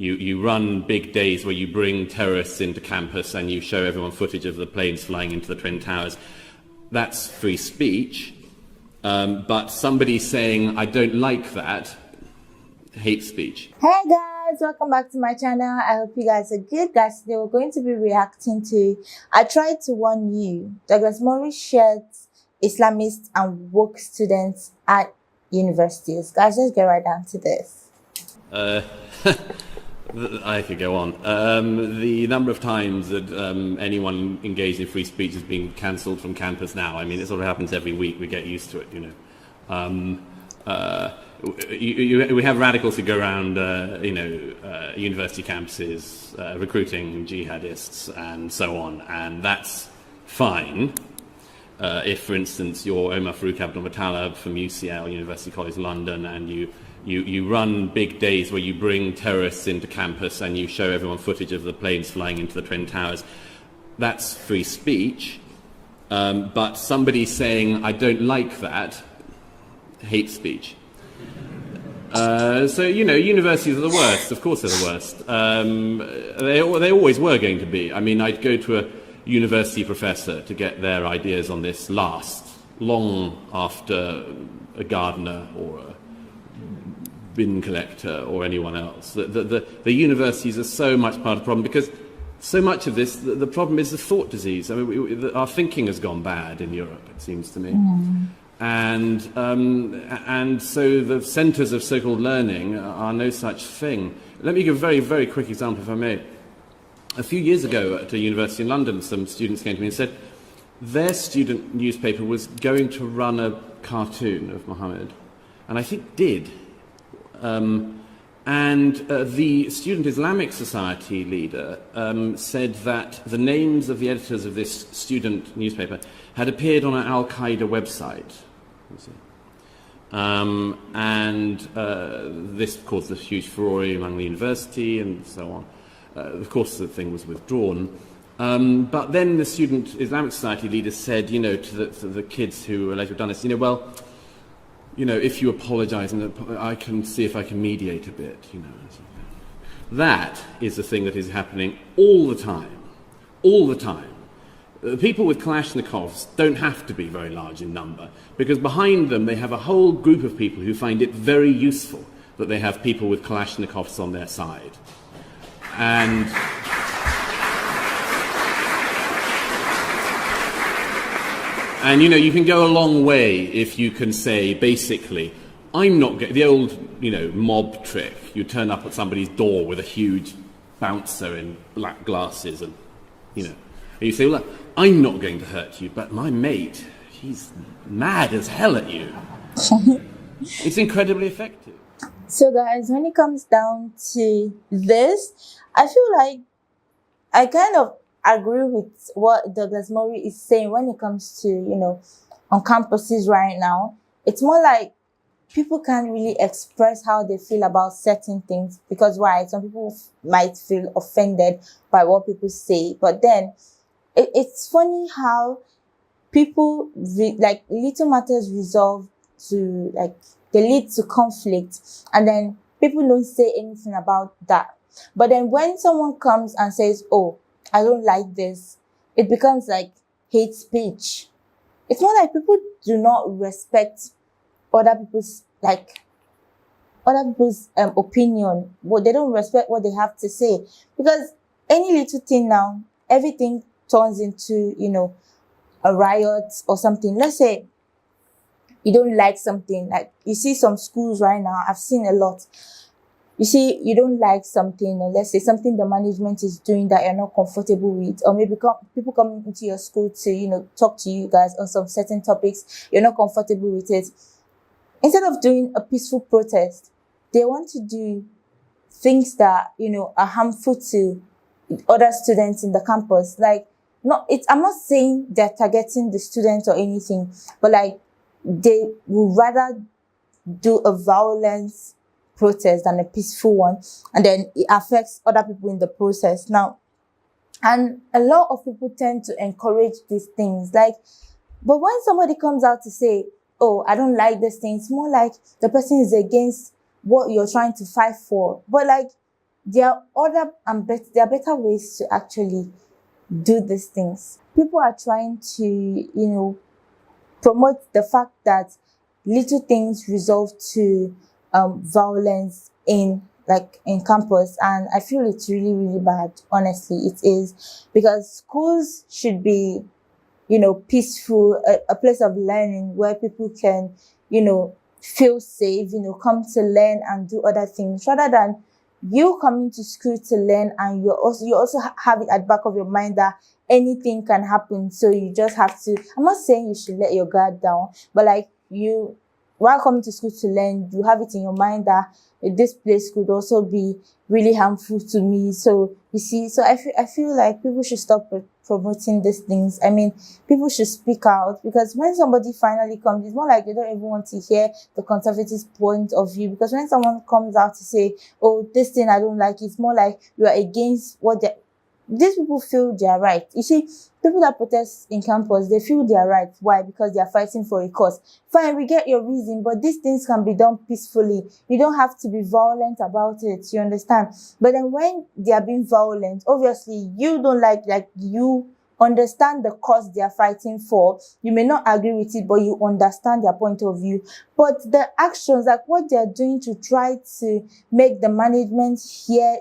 you run big days where you bring terrorists into campus and you show everyone footage of the planes flying into the Twin Towers. That's free speech. But somebody saying, I don't like that, hate speech. Hey guys, welcome back to my channel. I hope you guys are good. Guys, today we're going to be reacting to I Tried to Warn You. Douglas Murray SHREDS Islamists and woke students at universities. Guys, let's get right down to this. I could go on. The number of times that anyone engaged in free speech has been cancelled from campus now, I mean, it sort of happens every week. We get used to it, you know. We have radicals who go around, university campuses recruiting jihadists and so on, and that's fine. If, for instance, you're Omar Farouk Abdul Muttalib from UCL, University College London, and you run big days where you bring terrorists into campus and you show everyone footage of the planes flying into the Twin Towers, that's free speech. But somebody saying, I don't like that, hate speech. So, you know, universities are the worst. Of course they're the worst. They always were going to be. I mean, I'd go to a university professor to get their ideas on this long after a gardener or a bin collector or anyone else. The universities are so much part of the problem because so much of this, the problem is the thought disease. I mean, our thinking has gone bad in Europe, it seems to me. And so the centres of so-called learning are no such thing. Let me give a very, very quick example, if I may. A few years ago at a university in London, some students came to me and said their student newspaper was going to run a cartoon of Muhammad, and I think did. The Student Islamic Society leader said that the names of the editors of this student newspaper had appeared on an Al-Qaeda website. This caused a huge furore among the university and so on. Of course, the thing was withdrawn. But then the Student Islamic Society leader said, you know, to the kids who allegedly have done this, you know, if you apologise, I can see if I can mediate a bit, you know. That is the thing that is happening all the time. All the time. People with Kalashnikovs don't have to be very large in number, because behind them they have a whole group of people who find it very useful that they have people with Kalashnikovs on their side. And you know, you can go a long way if you can say, basically, I'm not getting the old, you know, mob trick. You turn up at somebody's door with a huge bouncer in black glasses and, you know, and you say, well, I'm not going to hurt you, but my mate, he's mad as hell at you. It's incredibly effective. So guys, when it comes down to this, I feel like I kind of agree with what Douglas Murray is saying when it comes to, you know, on campuses right now. It's more like people can't really express how they feel about certain things because why? Some people might feel offended by what people say, but then it's funny how people like little matters resolve to like they lead to conflict, and then people don't say anything about that. But then when someone comes and says, oh, I don't like this, it becomes like hate speech. It's more like people do not respect other people's opinion. But they don't respect what they have to say, because any little thing now, everything turns into, you know, a riot or something. Let's say you don't like something, like you see some schools right now, I've seen a lot. You see, you don't like something, or let's say something the management is doing that you're not comfortable with, or maybe people come into your school to, you know, talk to you guys on some certain topics, you're not comfortable with it. Instead of doing a peaceful protest, they want to do things that, you know, are harmful to other students in the campus. Like, I'm not saying they're targeting the students or anything, but like they would rather do a violence protest than a peaceful one, and then it affects other people in the process now. And a lot of people tend to encourage these things, like, but when somebody comes out to say, oh, I don't like this thing, it's more like the person is against what you're trying to fight for. But like, there are other and there are better ways to actually do these things. People are trying to, promote the fact that little things resolve to violence in campus, and I feel it's really, really bad. Honestly, it is, because schools should be, peaceful, a place of learning where people can, feel safe, come to learn and do other things, rather than you coming to school to learn, and you also have it at the back of your mind that anything can happen. So you just have to, I'm not saying you should let your guard down, but like, you, while coming to school to learn, you have it in your mind that this place could also be really harmful to me. So you see, so I feel like people should stop promoting these things. I mean, people should speak out, because when somebody finally comes, it's more like they don't even want to hear the conservative point of view. Because when someone comes out to say, oh, this thing I don't like, it's more like you are against what these people feel they are right. You see, people that protest in campus, they feel they are right. Why? Because they are fighting for a cause. Fine, we get your reason, but these things can be done peacefully. You don't have to be violent about it. You understand? But then when they are being violent, obviously you don't like you understand the cause they are fighting for. You may not agree with it, but you understand their point of view. But the actions, like what they are doing to try to make the management hear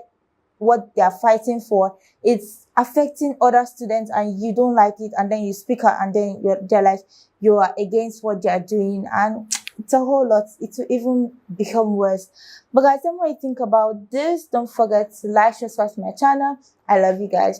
what they are fighting for, it's affecting other students, and you don't like it, and then you speak out, and then they're like, you are against what they are doing, and it's a whole lot. It will even become worse. But guys, the more you think about this, don't forget to like, subscribe to my channel. I love you guys.